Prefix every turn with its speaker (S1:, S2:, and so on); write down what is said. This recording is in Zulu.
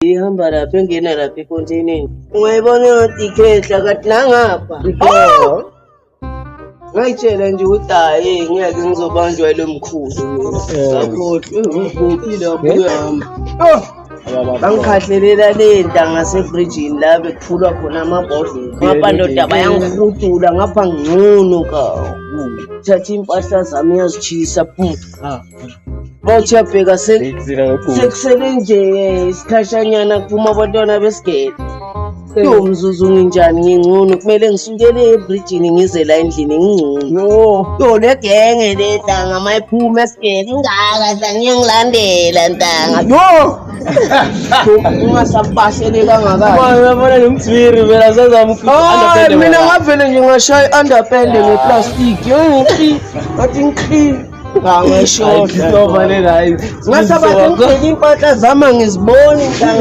S1: ihamba lapha engena lapha efonteini. Ungayibona ngathi ikhehla kathi nangapha. Ngayitshela nje ukuthi hayi ngeke ngizobanjwa lo mkhuzi mina. Ngakhohlwe uyahamba. Bangikhathalela le ntanga ngasebridgini la bekuphulwa khona amabhodlela. Ngapha bayangihudula ngapha ngcono ka. Thatha impahla zami yazitshisa Mawuthi uyabheka sekusele nje isikhashanyana kuphuma abantwana besigele. Mzuzu nginjani ngingcono kumele ngisukele ebridgini ngize la endlini ngingcono. Le genge le ntanga mayiphuma esigele ingaka ngiyangilandela ntanga. Ungasapashele kangaka.
S2: Uyabona ngimthwiri phela sezamkhipha.
S1: Mina ngavele nje ngashaya i-underpant ngeplastic. Ngathi ngikhi. Ngisho
S2: Ngoba le hayi.
S1: ngasabathi ngigcwele impahla zami ngizibona ntanga.